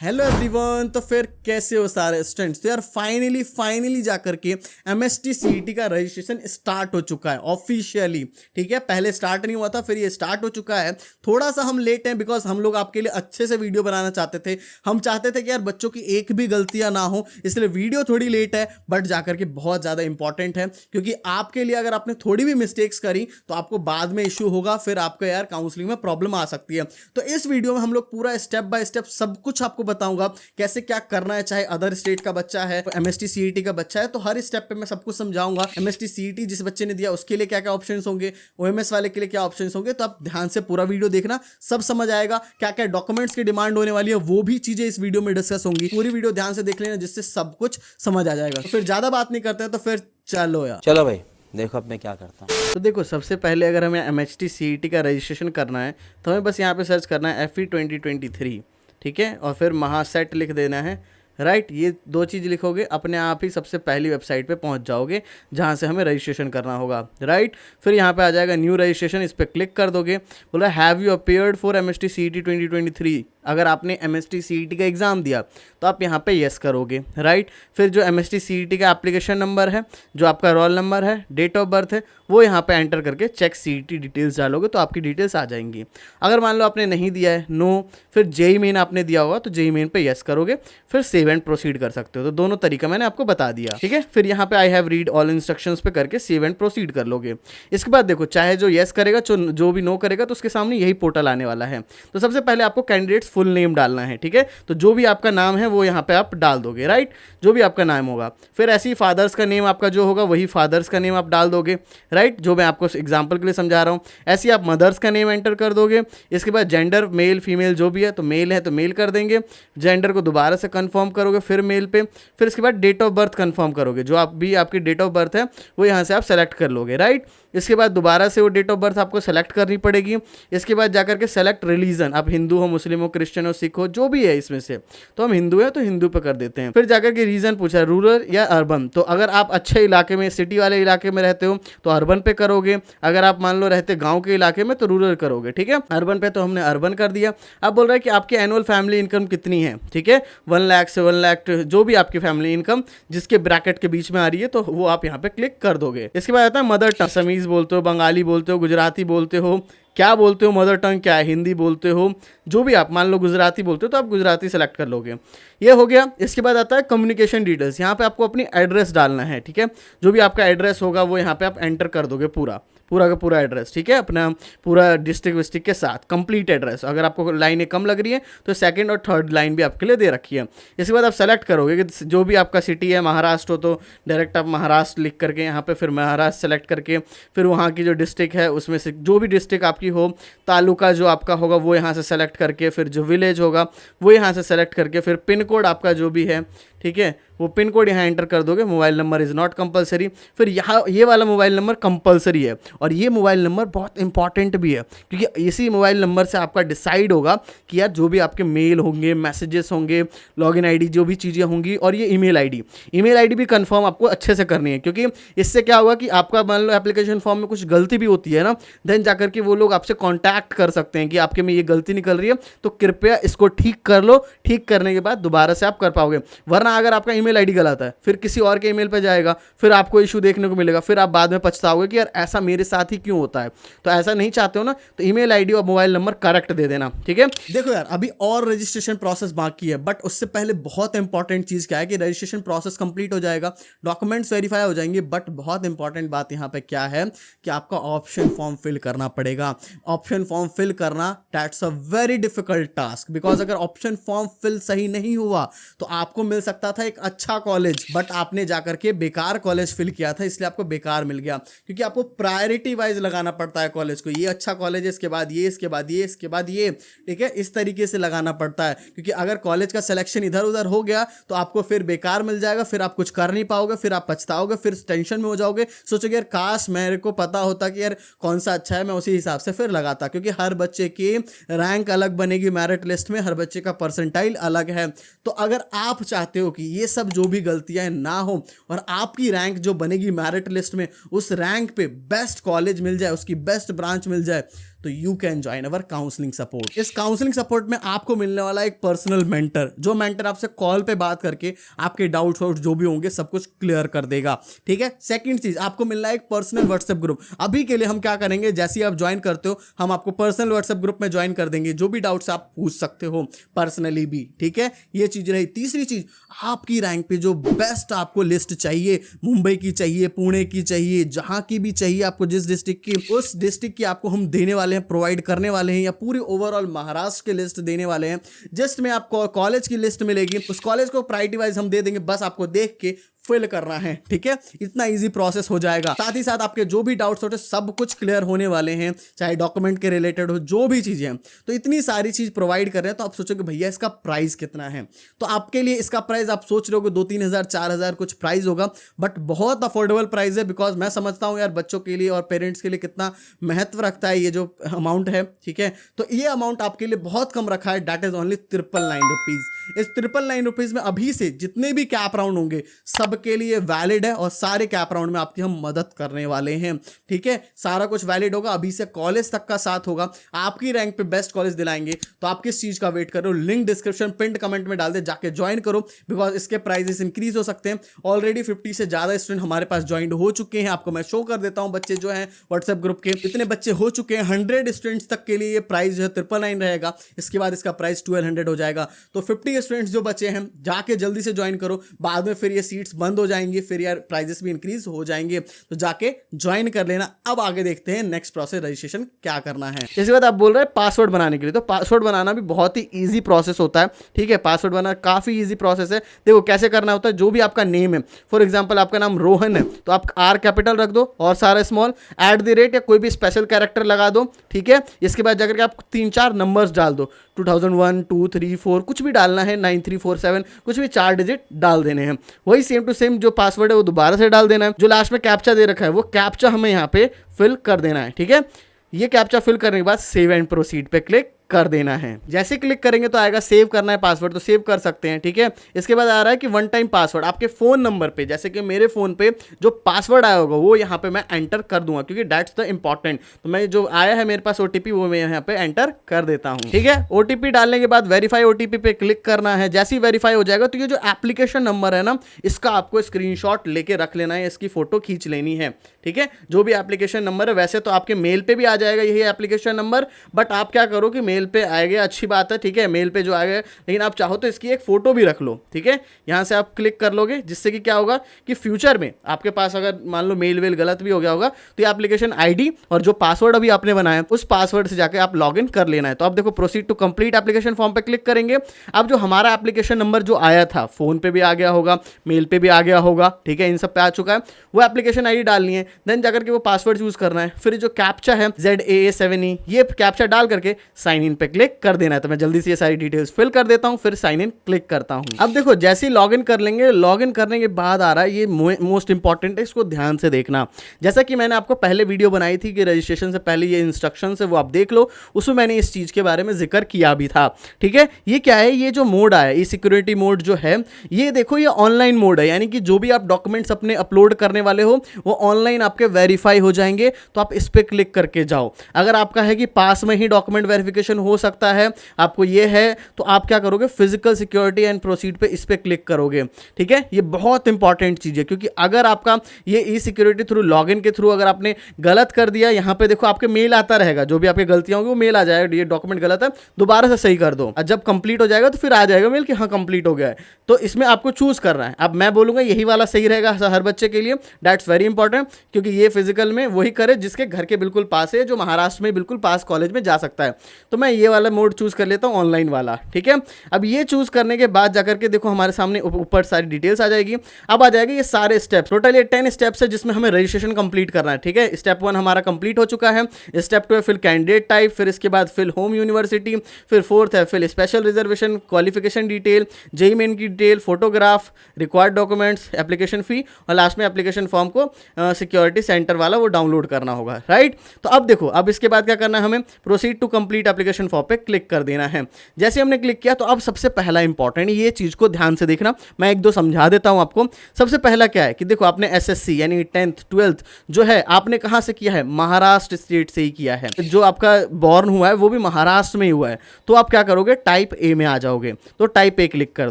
Hello everyone. तो फिर कैसे हो सारे स्टूडेंट्स। तो यार फाइनली जाकर के एमएसटी सीईटी का रजिस्ट्रेशन स्टार्ट हो चुका है ऑफिशियली। ठीक है, पहले स्टार्ट नहीं हुआ था, फिर ये स्टार्ट हो चुका है। थोड़ा सा हम लेट हैं बिकॉज हम लोग आपके लिए अच्छे से वीडियो बनाना चाहते थे। हम चाहते थे कि यार बच्चों की एक भी गलतियां ना हो, इसलिए वीडियो थोड़ी लेट है, बट जाकर के बहुत ज़्यादा इंपॉर्टेंट है। क्योंकि आपके लिए अगर आपने थोड़ी भी मिस्टेक्स करी तो आपको बाद में इशू होगा, फिर आपको यार काउंसलिंग में प्रॉब्लम आ सकती है। तो इस वीडियो में हम लोग पूरा स्टेप बाय स्टेप सब कुछ आपको बताऊंगा कैसे क्या करना है। चाहे अदर स्टेट का बच्चा है, एमएसटी सीईटी का बच्चा है, तो हर स्टेप पे मैं सब कुछ समझाऊंगा। एमएसटी सीईटी जिस बच्चे ने दिया उसके लिए क्या क्या ऑप्शंस होंगे, ओएमएस वाले के लिए क्या ऑप्शंस होंगे। तो आप ध्यान से पूरा वीडियो देखना, सब समझ आएगा। क्या क्या डॉक्यूमेंट्स की डिमांड होने वाली है वो भी चीजें इस वीडियो में डिस्कस होंगी। पूरी वीडियो ध्यान से देख लेना जिससे सब कुछ समझ आ जाएगा। तो फिर ज्यादा बात नहीं करते हैं, तो फिर चलो यार, चलो भाई देखो अब मैं क्या करता हूँ। तो देखो सबसे पहले अगर हमें एमएचटी सीईटी का रजिस्ट्रेशन करना है तो हमें बस यहाँ पे सर्च करना है FE 2023। ठीक है, और फिर महासेट लिख देना है। राइट, ये दो चीज़ लिखोगे अपने आप ही सबसे पहली वेबसाइट पे पहुंच जाओगे जहां से हमें रजिस्ट्रेशन करना होगा। राइट, फिर यहाँ पे आ जाएगा न्यू रजिस्ट्रेशन, इस पर क्लिक कर दोगे। बोला have you appeared for MST CET 2023। अगर आपने एमएसटी सीईटी का एग्ज़ाम दिया तो आप यहाँ पे यस करोगे। राइट, फिर जो एमएसटी सीईटी का एप्लीकेशन नंबर है, जो आपका रोल नंबर है, डेट ऑफ बर्थ है, वो यहाँ पे एंटर करके चेक सीईटी डिटेल्स डालोगे तो आपकी डिटेल्स आ जाएंगी। अगर मान लो आपने नहीं दिया है, नो, फिर जेई मेन आपने दिया होगा तो जेई मेन पे यस करोगे, फिर सेव एंड प्रोसीड कर सकते हो। तो दोनों तरीका मैंने आपको बता दिया। ठीक है, फिर यहाँ पे I have read all instructions पे करके सेव एंड प्रोसीड कर लोगे। इसके बाद देखो, चाहे जो यस करेगा, जो भी नो करेगा, तो उसके सामने यही पोर्टल आने वाला है। तो सबसे पहले आपको कैंडिडेट्स फुल नेम डालना है। ठीक है, तो जो भी आपका नाम है वो यहाँ पे आप डाल दोगे। राइट, जो भी आपका नाम होगा, फिर ऐसे ही फादर्स का नेम आपका जो होगा वही फादर्स का नेम आप डाल दोगे। राइट, जो मैं आपको एग्जाम्पल के लिए समझा रहा हूँ, ऐसे ही आप मदर्स का नेम एंटर कर दोगे। इसके बाद जेंडर मेल फीमेल जो भी है, तो मेल है तो मेल कर देंगे। जेंडर को दोबारा से कंफर्म करोगे, फिर मेल पे, फिर इसके बाद डेट ऑफ बर्थ कंफर्म करोगे। जो आप भी आपकी डेट ऑफ बर्थ है वो यहाँ से आप सेलेक्ट कर लोगे। राइट, इसके बाद दोबारा से वो डेट ऑफ बर्थ आपको सेलेक्ट करनी पड़ेगी। इसके बाद जाकर के सेलेक्ट रिलीजन, आप हिंदू हो, मुस्लिम हो, क्रिश्चियन हो, सिख हो, जो भी है इसमें से, तो हम हिंदू है तो हिंदू पे कर देते हैं। फिर जाकर के रीजन पूछा रूरल या अर्बन, तो अगर आप अच्छे इलाके में, सिटी वाले इलाके में रहते हो तो अर्बन पे करोगे। अगर आप मान लो रहते गांव के इलाके में तो रूरल करोगे। ठीक है, अर्बन पे तो हमने अर्बन कर दिया। अब बोल रहा है कि आपकी एनुअल फैमिली इनकम कितनी है। ठीक है, 1 लाख से 1 लाख जो भी आपकी फैमिली इनकम जिसके ब्रैकेट के बीच में आ रही है तो वो आप यहाँ पे क्लिक कर दोगे। इसके बाद आता है मदर टंग, समीज बोलते हो, बंगाली बोलते हो, गुजराती बोलते हो, क्या बोलते हो, मदर टंग क्या है, हिंदी बोलते हो, जो भी आप मान लो गुजराती बोलते हो तो आप गुजराती सेलेक्ट कर लोगे। ये हो गया। इसके बाद आता है कम्युनिकेशन डिटेल्स, यहाँ पे आपको अपनी एड्रेस डालना है। ठीक है, जो भी आपका एड्रेस होगा वो यहाँ पे आप एंटर कर दोगे, पूरा का पूरा एड्रेस। ठीक है, अपना पूरा डिस्ट्रिक्ट विस्ट्रिक्ट के साथ कंप्लीट एड्रेस। अगर आपको लाइनें कम लग रही है तो सेकंड और थर्ड लाइन भी आपके लिए दे रखी है। इसके बाद आप सेलेक्ट करोगे कि जो भी आपका सिटी है, महाराष्ट्र हो तो डायरेक्ट आप महाराष्ट्र लिख करके यहाँ पे फिर महाराष्ट्र सेलेक्ट करके, फिर वहाँ की जो डिस्ट्रिक्ट है उसमें से जो भी डिस्ट्रिक्ट आपकी हो, तालुका जो आपका होगा वो यहाँ से सेलेक्ट करके, फिर जो विलेज होगा वो यहाँ से सेलेक्ट करके, फिर पिन कोड आपका जो भी है, ठीक है, वो पिन कोड यहाँ एंटर कर दोगे। Mobile number is not compulsory. फिर यहाँ ये वाला मोबाइल नंबर कंपलसरी है, और ये मोबाइल नंबर बहुत इंपॉर्टेंट भी है क्योंकि इसी मोबाइल नंबर से आपका डिसाइड होगा कि यार जो भी आपके मेल होंगे, मैसेजेस होंगे, लॉगिन आईडी जो भी चीज़ें होंगी, और ये ईमेल आईडी भी कंफर्म आपको अच्छे से करनी है। क्योंकि इससे क्या होगा कि आपका मान लो एप्लीकेशन फॉर्म में कुछ गलती भी होती है ना, देन जाकर के वो लोग आपसे कॉन्टैक्ट कर सकते हैं कि आपके में ये गलती निकल रही है तो कृपया इसको ठीक कर लो। ठीक करने के बाद दोबारा से आप कर पाओगे। वरना अगर आपका ईमेल आईडी गलत है, फिर किसी और के ईमेल पे जाएगा, फिर आपको इशू देखने को मिलेगा, फिर आप बाद में पछताओगे कि यार ऐसा मेरे साथ ही क्यों होता है। तो ऐसा नहीं चाहते हो ना, तो ईमेल आईडी और मोबाइल नंबर करेक्ट दे देना। ठीक है, देखो यार अभी और रजिस्ट्रेशन प्रोसेस बाकी है, बट उससे पहले बहुत इंपॉर्टेंट चीज क्या है कि रजिस्ट्रेशन प्रोसेस कंप्लीट हो जाएगा, डॉक्यूमेंट्स वेरीफाई हो जाएंगे, बट बहुत इंपॉर्टेंट बात यहाँ पे क्या है कि आपका ऑप्शन फॉर्म फिल करना पड़ेगा। ऑप्शन फॉर्म फिल करना that's a very difficult task, because अगर ऑप्शन फॉर्म फिल सही नहीं हुआ तो आपको मिल सकता था एक अच्छा कॉलेज, बट आपने जाकर के बेकार कॉलेज फिल किया था, इसलिए आपको बेकार मिल गया। क्योंकि आपको प्रायोरिटी वाइज लगाना पड़ता है कॉलेज को, ये अच्छा कॉलेज है, इसके बाद ये, इसके बाद ये, इसके बाद ये। ठीक है, इस तरीके से लगाना पड़ता है, क्योंकि अगर कॉलेज का सिलेक्शन इधर उधर हो गया तो आपको फिर बेकार मिल जाएगा, फिर आप कुछ कर नहीं पाओगे, फिर आप पछताओगे, फिर टेंशन में हो जाओगे, सोचोगे यार काश मेरे को पता होता कि यार कौन सा अच्छा है, मैं उसी हिसाब से फिर लगाता। क्योंकि हर बच्चे की रैंक अलग बनेगी मेरिट लिस्ट में, हर बच्चे का परसेंटाइल अलग है। तो अगर आप चाहते हो कि ये सब जो भी गलतियां ना हो और आपकी रैंक जो बनेगी मेरिट लिस्ट में, उस रैंक पे बेस्ट कॉलेज मिल जाए, उसकी बेस्ट ब्रांच मिल जाए, तो you can join our counselling support. इस काउंसलिंग सपोर्ट में आपको मिलने वाला एक पर्सनल मेंटर, जो मेंटर आपसे कॉल पे बात करके आपके डाउट्स और जो भी होंगे सब कुछ क्लियर कर देगा, ठीक है। सेकंड चीज, आपको मिलना है एक पर्सनल व्हाट्सएप ग्रुप। अभी के लिए हम क्या करेंगे, जैसे ही आप ज्वाइन करते हो हम आपको पर्सनल व्हाट्सएप ग्रुप में ज्वाइन कर देंगे, जो भी डाउट्स आप पूछ सकते हो पर्सनली भी, ठीक है। ये चीज रही। तीसरी चीज, आपकी रैंक पे जो बेस्ट आपको लिस्ट चाहिए, मुंबई की चाहिए, पुणे की चाहिए, जहां की भी चाहिए आपको, जिस डिस्ट्रिक्ट की, उस डिस्ट्रिक्ट की आपको हम देने वाले हैं, प्रोवाइड करने वाले हैं, या पूरी ओवरऑल महाराष्ट्र की लिस्ट देने वाले हैं। जस्ट में आपको कॉलेज की लिस्ट मिलेगी, उस कॉलेज को प्रायोरिटी वाइज हम दे देंगे, बस आपको देख के फिल करना है, ठीक है। इतना इजी प्रोसेस हो जाएगा। साथ ही साथ आपके जो भी डाउट्स होते सब कुछ क्लियर होने वाले हैं, चाहे डॉक्यूमेंट के रिलेटेड हो, जो भी चीजें हैं। तो इतनी सारी चीज प्रोवाइड कर रहे हैं, तो आप सोचोगे भैया इसका प्राइस कितना है। तो आपके लिए इसका प्राइस आप सोच रहे हो 2-3 हज़ार 4 हज़ार कुछ प्राइस होगा, बट बहुत अफोर्डेबल प्राइस है। बिकॉज मैं समझता हूँ यार बच्चों के लिए और पेरेंट्स के लिए कितना महत्व रखता है ये जो अमाउंट है, ठीक है। तो ये अमाउंट आपके लिए बहुत कम रखा है, दैट इज ओनली 999 रुपीज। इस 999 रुपीज में अभी से जितने भी कैप राउंड होंगे सबके लिए वैलिड है, और सारे कैप राउंड में आपकी हम मदद करने वाले हैं, ठीक है। सारा कुछ वैलिड होगा, अभी से कॉलेज तक का साथ होगा, आपकी रैंक पे बेस्ट कॉलेज दिलाएंगे। तो आप किस चीज का वेट कर रहे हो, लिंक डिस्क्रिप्शन पिंड कमेंट में डाल दे, जाके ज्वाइन करो। बिकॉज इसके प्राइजेस इंक्रीज हो सकते हैं। ऑलरेडी 50 से ज्यादा स्टूडेंट हमारे पास ज्वाइन हो चुके हैं, आपको मैं शो कर देता हूं बच्चे जो हैं व्हाट्सएप ग्रुप के, इतने बच्चे हो चुके हैं। 100 स्टूडेंट्स तक के लिए ये प्राइस जो है 999 रहेगा, इसके बाद इसका प्राइस 1200 हो जाएगा। तो 50 स्टूडेंट्स जो बचे हैं जाके जल्दी से ज्वाइन करो, बाद में फिर ये सीट्स बंद हो जाएंगी, फिर यार प्राइजेस भी इंक्रीज हो जाएंगे। तो जाके ज्वाइन कर लेना। अब आगे देखते हैं नेक्स्ट प्रोसेस, रजिस्ट्रेशन क्या करना है। इसके बाद आप बोल रहे हैं पासवर्ड बनाने के लिए, तो पासवर्ड बनाना भी बहुत ही ईजी प्रोसेस होता है, ठीक है। पासवर्ड बनाना काफी ईजी प्रोसेस है। देखो कैसे करना होता है, जो भी आपका नेम है, फॉर एग्जाम्पल आपका नाम रोहन है, तो आप आर कैपिटल रख दो और सारा स्मॉल, @ या कोई भी स्पेशल कैरेक्टर लगा दो, ठीक है। इसके बाद जाकर के आप 3-4 नंबर्स डाल दो, 2001, 2, 3, 4 कुछ भी डालना है, 9347 कुछ भी 4 डिजिट डाल देने हैं। वही सेम टू सेम जो पासवर्ड है वो दोबारा से डाल देना है। जो लास्ट में कैप्चा दे रखा है वो कैप्चा हमें यहाँ पे फिल कर देना है, ठीक है। ये कैप्चा फिल करने के बाद सेव एंड प्रोसीड पे क्लिक कर देना है। जैसे क्लिक करेंगे तो आएगा सेव करना है पासवर्ड, तो सेव कर सकते हैं, ठीक है। इसके बाद आ रहा है कि 1 टाइम पासवर्ड, आपके फोन नंबर पे, जैसे कि मेरे फोन पे जो पासवर्ड आया होगा वो यहाँ पे मैं एंटर कर दूंगा, क्योंकि दैट्स द इंपॉर्टेंट। तो मैं जो आया है मेरे पास ओटीपी वो मैं यहाँ पे एंटर कर देता हूँ, ठीक है। ओटीपी डालने के बाद वेरीफाई ओटीपी पे क्लिक करना है। जैसे ही वेरीफाई हो जाएगा तो ये जो एप्लीकेशन नंबर है ना, इसका आपको स्क्रीनशॉट लेके रख लेना है, इसकी फोटो खींच लेनी है, ठीक है। जो भी एप्लीकेशन नंबर है, वैसे तो आपके मेल पे भी आ जाएगा यही एप्लीकेशन नंबर, बट आप क्या करो कि मेल पे आएगा, अच्छी बात है, ठीक है, मेल पे जो आएगा, लेकिन आप चाहो तो इसकी एक फोटो भी रख लो, ठीक है। यहां से आप क्लिक कर लोगे, जिससे कि क्या होगा कि फ्यूचर में आपके पास अगर मान लो मेल वेल गलत भी हो गया होगा, तो ये एप्लीकेशन आईडी और जो पासवर्ड अभी आपने बनाया उस पासवर्ड से जाकर आप लॉग इन कर लेना है। तो आप देखो proceed to complete application form पे क्लिक करेंगे। अब जो हमारा एप्लीकेशन नंबर जो आया था, फोन पे भी आ गया होगा, मेल पे भी आ गया होगा, ठीक है, इन सब पे आ चुका है, वो एप्लीकेशन आईडी डालनी है। देन जाकर के वो पासवर्ड यूज करना है। फिर जो कैप्चा है ZAA7E, ये कैप्चा डाल करके साइन इन पे क्लिक कर देना है। तो मैं जल्दी से ये सारी डिटेल्स फिल कर देता हूं, फिर साइन इन क्लिक करता हूं। अब देखो जैसे ही लॉग इन कर लेंगे, लॉग इन करने के बाद आ रहा है ये मोस्ट इंपॉर्टेंट है, इसको ध्यान से देखना। जैसा कि मैंने आपको पहले वीडियो बनाई थी कि रजिस्ट्रेशन से पहले ये इंस्ट्रक्शन है वो आप देख लो, उसमें मैंने इस चीज के बारे में जिक्र किया भी था, ठीक है। ये क्या है, ये जो मोड आया, ये सिक्योरिटी मोड जो है, ये देखो ये ऑनलाइन मोड है, यानी कि जो भी आप डॉक्यूमेंट्स अपने अपलोड करने वाले हो वो ऑनलाइन आपके वेरीफाई हो जाएंगे। तो आप इस पे क्लिक करके जाओ। अगर आपका है कि पास में ही डॉक्यूमेंट वेरिफिकेशन हो सकता है, आपको ये है, तो आप क्या करोगे, फिजिकल सिक्योरिटी एंड प्रोसीड पे इस पे क्लिक करोगे, ठीक है। ये बहुत इंपॉर्टेंट चीज है, क्योंकि अगर आपका ये ई सिक्योरिटी थ्रू लॉगिन के थ्रू अगर आपने गलत कर दिया, यहाँ पे देखो आपके मेल आता रहेगा, जो भी आपकी गलतियां होंगी वो मेल आ जाएगा, ये डॉक्यूमेंट गलत है, दोबारा से सही कर दो। जब कंप्लीट हो जाएगा तो फिर आ जाएगा मेल कि हाँ कंप्लीट हो गया है। तो इसमें आपको चूज करना है। अब मैं बोलूंगा यही वाला सही रहेगा हर बच्चे के लिए, दैट्स वेरी इंपॉर्टेंट, क्योंकि ये फिजिकल में वही करे जिसके घर के बिल्कुल पास है, जो महाराष्ट्र में बिल्कुल पास कॉलेज में जा सकता है। तो मैं ये वाला मोड चूज कर लेता हूँ, ऑनलाइन वाला, ठीक है। अब ये चूज करने के बाद जाकर के देखो हमारे सामने ऊपर सारी डिटेल्स आ जाएगी। अब आ जाएगी ये सारे स्टेप्स, टोटल ये 10 स्टेप्स है जिसमें हमें रजिस्ट्रेशन कंप्लीट करना है, ठीक है। स्टेप 1 हमारा कंप्लीट हो चुका है। स्टेप 2 है फिल कैंडिडेट टाइप, फिर इसके बाद फिल होम यूनिवर्सिटी, फिर 4th है fill special reservation, qualification detail, JEE main की detail, photograph, required documents, application fee, और लास्ट में एप्लीकेशन फॉर्म को सिक्योरिटी सेंटर वाला वो डाउनलोड करना होगा, राइट। तो अब देखो, अब इसके बाद क्या करना है हमें, proceed to complete application application form पे क्लिक कर देना है। जैसे हमने क्लिक किया तो अब सबसे पहला इंपॉर्टेंट, ये चीज़ को ध्यान से देखना, मैं एक दो समझा देता हूँ आपको। सबसे पहला क्या है कि देखो आपने एसएससी यानी 10th 12th जो है आपने कहाँ से किया है, महाराष्ट्र स्टेट से ही किया है। जो आपका बॉर्न हुआ है वो भी महाराष्ट्र में ही हुआ है। तो आप क्या करोगे, टाइप ए में आ जाओगे, तो टाइप ए क्लिक कर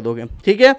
दोगे। ठीक है,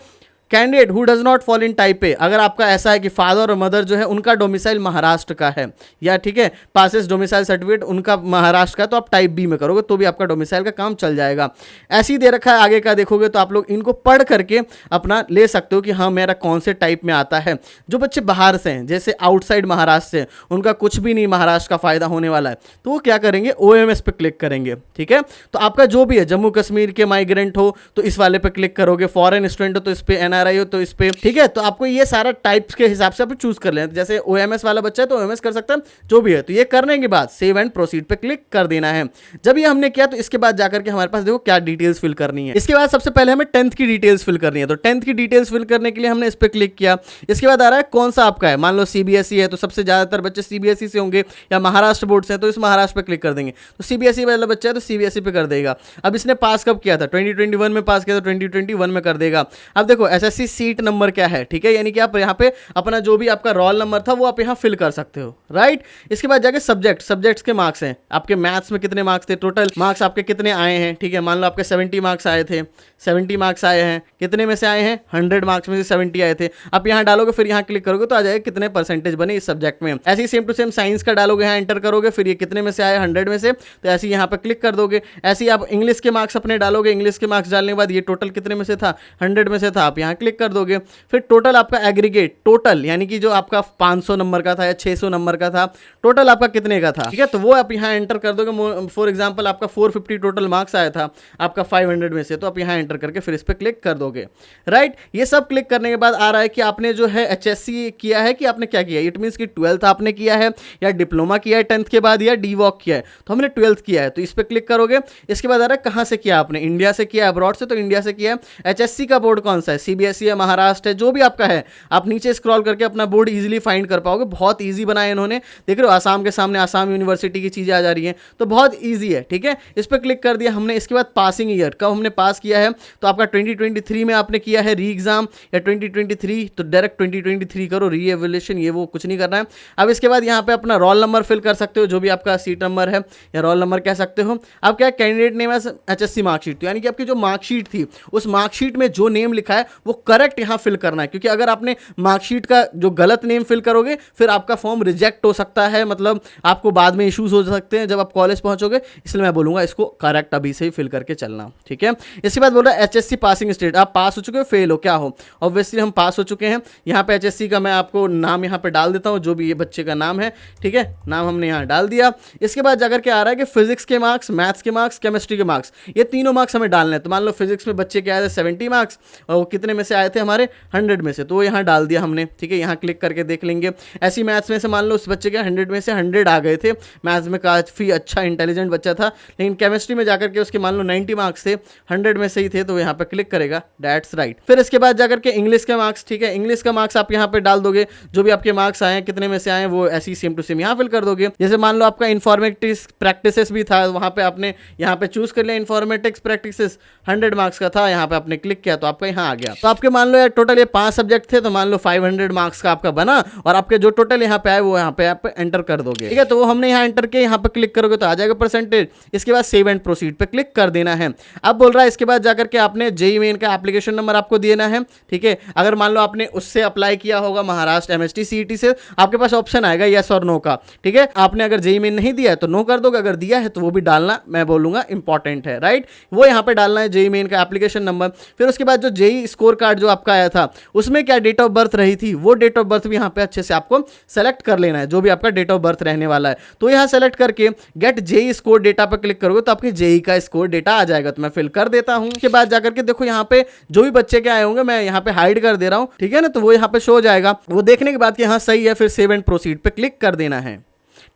candidate who does not fall in type A, अगर आपका ऐसा है कि फादर और मदर जो है उनका डोमिसाइल महाराष्ट्र का है, या ठीक है पासेस डोमिसाइल सर्टिफिकेट उनका महाराष्ट्र का, तो आप टाइप बी में करोगे तो भी आपका डोमिसाइल का काम चल जाएगा। ऐसे ही दे रखा है आगे का, देखोगे तो आप लोग इनको पढ़ करके अपना ले सकते हो कि हाँ मेरा कौन से टाइप में आता है। जो बच्चे बाहर से हैं, जैसे आउटसाइड महाराष्ट्र से, उनका कुछ भी नहीं महाराष्ट्र का फायदा होने वाला है, तो वो क्या करेंगे, OMS पे क्लिक करेंगे। ठीक है, तो आपका जो भी है, जम्मू कश्मीर के माइग्रेंट हो तो इस वाले पे क्लिक करोगे, फॉरेन स्टूडेंट हो तो इस पे, NRI हो तो इस पे। ठीक है, तो आपको ये सारा टाइप्स के हिसाब से आप चूज कर लें। जैसे OMS वाला बच्चा है तो OMS कर सकता है, जो भी है। तो ये करने के बाद सेव एंड प्रोसीड पे क्लिक कर देना है। जब ये हमने किया तो इसके बाद जाकर के हमारे पास देखो क्या डिटेल्स फिल करनी है। इसके बाद सबसे पहले हमें 10th की डिटेल्स फिल करनी है। तो 10th की डिटेल्स फिल करने के लिए हमने इस पे क्लिक किया। इसके बाद आ रहा है कौन सा आपका है, मान लो CBSE है तो सबसे ज्यादातर बच्चे CBSE से होंगे, या महाराष्ट्र बोर्ड से है तो इस महाराष्ट्र पे क्लिक कर देंगे। तो CBSE वाला बच्चा है तो CBSE पे कर देगा। अब इसने पास कब किया था, 2021 में पास किया तो 2021 में कर देगा। अब देखो SSC सीट नंबर क्या है, ठीक है, यानी कि आप यहाँ पे अपना जो भी आपका रोल नंबर था वो आप यहाँ फिल कर सकते हो, राइट। इसके बाद जाके सब्जेक्ट्स के मार्क्स हैं, आपके मैथ्स में कितने मार्क्स थे, टोटल मार्क्स आपके कितने आए हैं। ठीक है, मान लो आपके 70 मार्क्स आए थे, 70 मार्क्स आए हैं, कितने में से आए हैं, 100 मार्क्स में से 70 आए थे। आप यहाँ डालोगे, फिर यहाँ क्लिक करोगे तो आ जाएगा कितने परसेंटेज बने इस सब्जेक्ट में। ऐसे ही सेम टू सेम साइंस का डालोगे, यहाँ एंटर करोगे, फिर ये कितने में से आए, 100 में से, तो ऐसे ही यहाँ पे क्लिक कर दोगे। ऐसे ही आप इंग्लिश के मार्क्स अपने डालोगे, इंग्लिश के मार्क्स डालने के बाद ये टोटल कितने में से था, 100 में से था, आप यहाँ क्लिक कर दोगे। फिर टोटल आपका एग्रीगेट, टोटल यानी कि जो आपका 500 नंबर का था या 600 नंबर का था, टोटल आपका कितने का था, ठीक है, तो वो आप यहाँ एंटर कर दोगे। फॉर एग्जांपल आपका 450 टोटल मार्क्स आया था आपका 500 में से, तो आप यहाँ एंटर करके फिर इस पर क्लिक कर दोगे, राइट। ये सब क्लिक करने के बाद आ रहा है कि आपने जो है HSC किया है कि आपने क्या किया। इट मीन्स कि 12th आपने किया है या डिप्लोमा किया है 10th के बाद, या DVOC किया है। तो हमने 12th किया है तो इस पर क्लिक करोगे। इसके बाद आ रहा है कहाँ से किया आपने, इंडिया से किया, अब्रॉड से, तो इंडिया से किया है। HSC का बोर्ड कौन सा है, CBSE है, महाराष्ट्र है, जो भी आपका है, आप नीचे स्क्रॉल करके अपना बोर्ड इजीली फाइंड कर पाओगे। बहुत इजी बनाया इन्होंने, देख रहे हो आसाम के सामने आसाम यूनिवर्सिटी की चीज़ें आ जा रही हैं, तो बहुत इजी है। ठीक है, इस पर क्लिक कर दिया हमने। इसके बाद पासिंग ईयर, कब हमने पास किया है, तो आपका 2023 में आपने किया है री एग्जाम, या 2023, तो डायरेक्ट 2023 करो, री एवल्यूशन ये वो कुछ नहीं करना है। अब इसके बाद यहाँ पे अपना रोल नंबर फिल कर सकते हो, जो भी आपका सीट नंबर है या रोल नंबर कह सकते हो। अब क्या कैंडिडेट नेम है HSC मार्कशीट, तो यानी कि आपकी जो मार्कशीट थी उस मार्कशीट में जो नेम लिखा है वो करेक्ट यहाँ फिल करना है, क्योंकि अगर आपने मार्कशीट का जो गलत नेम फिल करोगे फिर आपका फॉर्म रिजेक्ट हो सकता है, मतलब आपको बाद में इश्यूज हो सकते हैं जब आप कॉलेज पहुंचोगे। इसलिए मैं बोलूंगा इसको करेक्ट अभी से ही फिल करके चलना, ठीक है। इसके बाद बोल रहा है HSC पासिंग स्टेट, आप पास हो चुके हो, फेल हो, क्या हो। ऑब्वियसली हम पास हो चुके हैं। यहाँ पे HSC का मैं आपको नाम यहाँ पे डाल देता हूँ, जो भी ये बच्चे का नाम है, ठीक है, नाम हमने यहाँ डाल दिया। इसके बाद जाकर के आ रहा है कि फिजिक्स के मार्क्स, मैथ्स के मार्क्स, केमिस्ट्री के मार्क्स, ये तीनों मार्क्स हमें डालने हैं। तो मान लो फिजिक्स में बच्चे के आए थे 70 मार्क्स, और वो कितने में से आए थे हमारे 100 में से, तो वो यहाँ डाल दिया हमने, ठीक है। यहाँ क्लिक करके देख लेंगे। ऐसी मैथ्स में से मान लो उस बच्चे के 100 में से 100 आ गए थे, मैथ्स में काफ़ी अच्छा इंटेलिजेंट बच्चा था, लेकिन केमिस्ट्री में जाकर के उसके मान लो 90 मार्क्स थे, 100 में से ही थे, तो यहाँ पे क्लिक करेगा, दैट्स राइट। फिर इसके बाद जाकर के इंग्लिश के मार्क्स, ठीक है, इंग्लिश का मार्क्स आप यहाँ पे डाल दोगे, जो भी आपके मार्क्स आए हैं कितने में से आए वो ऐसी सेम टू सेम यहाँ फिल कर दोगे। जैसे मान लो आपका इन्फॉर्मेटिक्स प्रैक्टिसेस भी था, वहाँ पे आपने यहाँ पे चूज कर लिया इन्फॉर्मेटिक्स प्रैक्टिसेस, 100 मार्क्स का था, यहाँ पे आपने क्लिक किया तो आपका यहाँ आ गया। तो आपके मान लो यार टोटल ये 5 सब्जेक्ट थे, तो मान लो 500 मार्क्स का आपका बना, और आपके जो टोटल यहाँ पे आए वो यहाँ पे आप एंटर कर दोगे, ठीक है। तो वो हमने यहाँ एंटर किया, यहाँ पे क्लिक करोगे तो आ जाएगा परसेंटेज। इसके बाद सेव एंड प्रोसीड पे क्लिक कर देना है। अब बोल रहा है इसके बाद जाकर के आपने JEE मेन का एप्लीकेशन नंबर आपको देना है, ठीक है। अगर मान लो आपने उससे अप्लाई किया होगा महाराष्ट्र MHT CET से, आपके पास ऑप्शन आएगा यस और नो का, ठीक है। आपने अगर JEE मेन नहीं दिया है तो नो कर दोगे, अगर दिया है तो वो भी डालना मैं बोलूंगा इंपॉर्टेंट है, राइट। वो यहाँ पे डालना है JEE मेन का एप्लीकेशन नंबर। फिर उसके बाद जो JEE स्कोर कार्ड जो आपका आया था उसमें क्या डेट ऑफ बर्थ रही थी, वो डेट ऑफ बर्थ भी यहाँ पे अच्छे से आपको सेलेक्ट कर लेना है, जो भी आपका डेट ऑफ बर्थ रहने वाला है। तो यहाँ सेलेक्ट करके गेट JEE स्कोर डेटा पर क्लिक करोगे तो आपके JEE का स्कोर डेटा आ जाएगा। तो मैं फिल कर देता हूँ। उसके बाद जाकर के देखो यहाँ पे जो भी बच्चे के आए होंगे मैं यहाँ पे हाइड कर दे रहा हूँ, ठीक है ना, तो वो यहाँ पे शो हो जाएगा। वो देखने के बाद कि हाँ सही है, फिर सेव एंड प्रोसीड पे क्लिक कर देना है,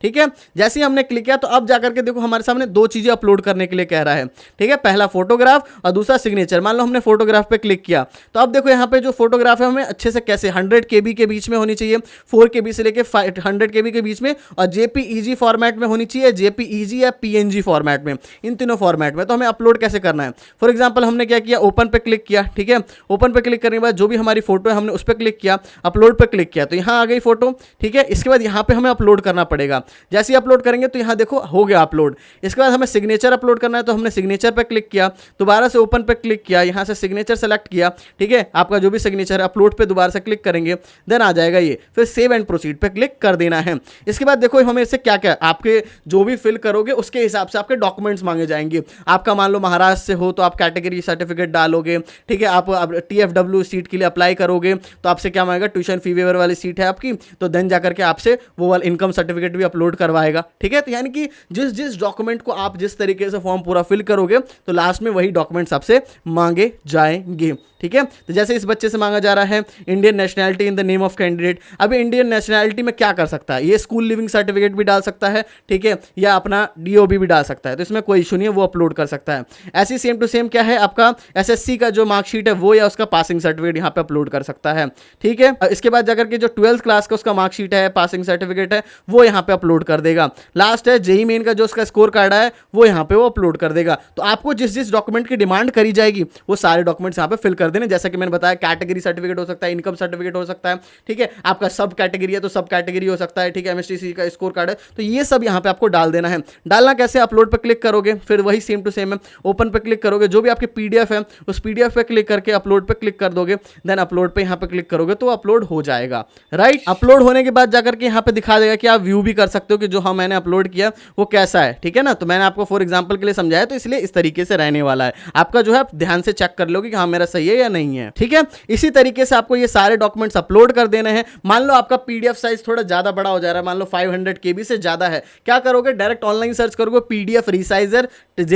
ठीक है। जैसे ही हमने क्लिक किया तो अब जाकर के देखो हमारे सामने दो चीजें अपलोड करने के लिए कह रहा है, ठीक है। पहला फोटोग्राफ और दूसरा सिग्नेचर। मान लो हमने फोटोग्राफ पे क्लिक किया तो अब देखो यहाँ पे जो फोटोग्राफ है हमें अच्छे से कैसे 100 KB के बीच में होनी चाहिए, 4 KB से लेके 100 KB के बीच में, और JPEG फॉर्मेट में होनी चाहिए, JPEG या PNG फॉर्मेट में, इन तीनों फॉर्मेट में। तो हमें अपलोड कैसे करना है, फॉर एग्जाम्पल हमने क्या किया, ओपन पे क्लिक किया, ठीक है। ओपन पे क्लिक करने के बाद जो भी हमारी फोटो है हमने उस पर क्लिक किया, अपलोड पे क्लिक किया तो यहाँ आ गई फोटो, ठीक है। इसके बाद यहाँ पे हमें अपलोड करना पड़ेगा। जैसे ही अपलोड करेंगे तो यहाँ देखो हो गया अपलोड। इसके बाद हमें सिग्नेचर अपलोड करना है तो हमने सिग्नेचर पे क्लिक किया, दोबारा से ओपन पे क्लिक किया, यहाँ से सिग्नेचर सेलेक्ट किया, ठीक है। आपका जो भी सिग्नेचर है अपलोड पे दोबारा से क्लिक करेंगे, देन आ जाएगा ये, फिर सेव एंड प्रोसीड पे क्लिक कर देना है। इसके बाद देखो हमें इससे क्या क्या आपके जो भी फिल करोगे उसके हिसाब से आपके डॉक्यूमेंट्स मांगे जाएंगे। आपका मान लो महाराष्ट्र से हो तो आप कैटेगरी सर्टिफिकेट डालोगे, ठीक है। आप TFW सीट के लिए अप्लाई करोगे तो आपसे क्या मांगेगा, ट्यूशन फी वेवर वाली सीट है आपकी, तो देन जाकर के आपसे वो वाला इनकम सर्टिफिकेट भी अपलोड करवाएगा, ठीक है। तो यानी कि जिस जिस डॉक्यूमेंट को आप जिस तरीके से फॉर्म पूरा फिल करोगे तो लास्ट में वही डॉक्यूमेंट्स आपसे मांगे जाएंगे, ठीक है। तो जैसे इस बच्चे से मांगा जा रहा है Indian nationality in the name of candidate. अब इंडियन नेशनैलिटी में क्या कर सकता है, ये स्कूल लिविंग सर्टिफिकेट भी डाल सकता है, ठीक है, या अपना DOB भी डाल सकता है, तो इसमें कोई इशू नहीं है, वो अपलोड कर सकता है। ऐसी सेम टू सेम क्या है, आपका SSC का जो मार्कशीट है वो या उसका पासिंग सर्टिफिकेट यहाँ पे अपलोड कर सकता है, ठीक है। इसके बाद जाकर के जो 12th क्लास का उसका मार्कशीट है, पासिंग सर्टिफिकेट है, वो यहाँ पे अपलोड कर देगा। लास्ट है JEE मेन का जो उसका स्कोर कार्ड है वो यहाँ पे वो अपलोड कर देगा। तो आपको जिस जिस डॉक्यूमेंट की डिमांड करी जाएगी वो सारे डॉक्यूमेंट्स यहाँ पे फिल कर देने। जैसा कि मैंने बताया कैटेगरी सर्टिफिकेट हो सकता है, इनकम सर्टिफिकेट हो सकता है, ठीक है। आपका सब कैटेगरी है तो सब कैटेगरी हो सकता है, ठीक है। MSTC का स्कोर कार्ड है, तो ये सब यहाँ पे आपको डाल देना है। डालना कैसे, अपलोड पे क्लिक करोगे, फिर वही सेम टू सेम है, ओपन पे क्लिक करोगे, जो भी आपकी PDF है उस PDF पे क्लिक करके अपलोड पे क्लिक कर दोगे, देन अपलोड पे यहाँ पे क्लिक करोगे तो अपलोड हो जाएगा, राइट। अपलोड होने के बाद जाकर के यहाँ पे दिखा देगा कि आप व्यू भी कर सकते हो कि जो हाँ मैंने अपलोड किया वो कैसा है, ठीक है ना। तो मैंने आपको फॉर एग्जांपल के लिए समझाया तो इसलिए इस तरीके से रहने वाला है। आपका जो है आप ध्यान से चेक कर लोगे कि हाँ मेरा सही है या नहीं है, ठीक है। इसी तरीके से आपको ये सारे डॉक्यूमेंट्स अपलोड कर देने हैं। मान लो आपका PDF साइज थोड़ा ज्यादा बड़ा हो जा रहा है, मान लो 500 KB से ज्यादा है, क्या करोगे, डायरेक्ट ऑनलाइन सर्च करोगे PDF resizer,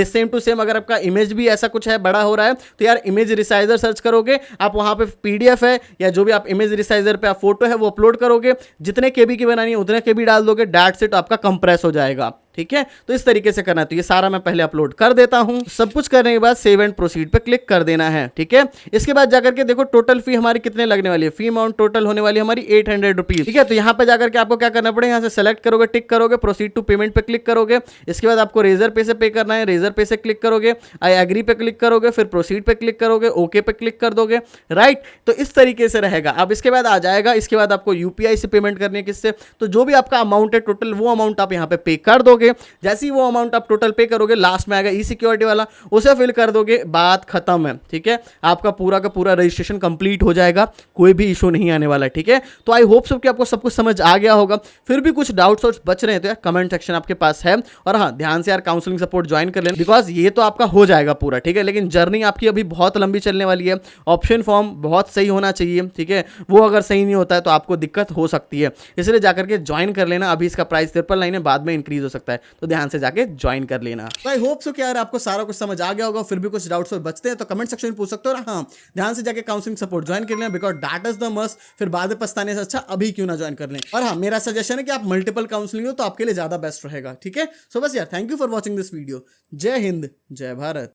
same to same. अगर आपका इमेज भी ऐसा कुछ है बड़ा हो रहा है तो यार इमेज रिसाइजर सर्च करोगे, आप वहां पे PDF है या जो भी आप इमेज रिसाइजर पे आप फोटो है वो अपलोड करोगे, जितने KB की बनानी है उतने KB डाल दोगे, डैट से तो आपका कंप्रेस हो जाएगा, ठीक है। तो इस तरीके से करना है। तो ये सारा मैं पहले अपलोड कर देता हूं। सब कुछ करने के बाद सेव एंड प्रोसीड पे क्लिक कर देना है, ठीक है। इसके बाद जाकर के देखो टोटल फी हमारी कितने लगने वाली है, फी अमाउंट टोटल होने वाली हमारी 800 रुपीज, ठीक है। तो यहाँ पे जाकर के आपको क्या करना पड़ेगा, यहाँ से सेलेक्ट करोगे, टिक करोगे, प्रोसीड टू पेमेंट पे क्लिक करोगे। इसके बाद आपको रेजर पे से पे करना है, रेजर पे से क्लिक करोगे, आई एग्री पे क्लिक करोगे, फिर प्रोसीड पे क्लिक करोगे, ओके पे क्लिक कर दोगे, राइट। तो इस तरीके से रहेगा। अब इसके बाद आ जाएगा, इसके बाद आपको UPI से पेमेंट करनी है, किससे, तो जो भी आपका अमाउंट है टोटल वो अमाउंट आप यहाँ पे कर दोगे। जैसे ही वो अमाउंट आप टोटल पे करोगे, लास्ट में आएगा E-सिक्योरिटी वाला, उसे फिल कर दोगे, बात खत्म है, ठीक है। आपका पूरा का पूरा रजिस्ट्रेशन कंप्लीट हो जाएगा, कोई भी इशू नहीं आने वाला है, ठीक है। तो आई होप सो कि आपको सब कुछ समझ आ गया होगा। फिर भी कुछ डाउट्स और बच रहे हैं तो यार कमेंट सेक्शन आपके पास है। और हाँ, ध्यान से यार काउंसलिंग सपोर्ट ज्वाइन कर लेना, बिकॉज ये तो आपका हो जाएगा पूरा, ठीक है। लेकिन जर्नी आपकी अभी बहुत लंबी चलने वाली है। ऑप्शन फॉर्म बहुत सही होना चाहिए, ठीक है। वो अगर सही नहीं होता है तो आपको दिक्कत हो सकती है, इसलिए जाकर के ज्वाइन कर लेना। अभी इसका प्राइस 999 है, बाद में इंक्रीज हो सकता है, तो ध्यान से जाके ज्वाइन कर लेना। आई होप सो कि यार आपको सारा कुछ समझ आ गया होगा। फिर भी कुछ डाउट्स और बचते हैं तो कमेंट सेक्शन में पूछ सकते हो। और हाँ, ध्यान से जाके काउंसलिंग सपोर्ट ज्वाइन कर लेना, because that is the must. फिर बाद में पछताने से अच्छा अभी क्यों ना ज्वाइन कर लें। और हाँ, मेरा सजेशन है कि आप मल्टीपल काउंसलिंग हो तो आपके लिए ज्यादा बेस्ट रहेगा, ठीक है। सो बस यार, thank you for watching this video. जय हिंद, जय भारत।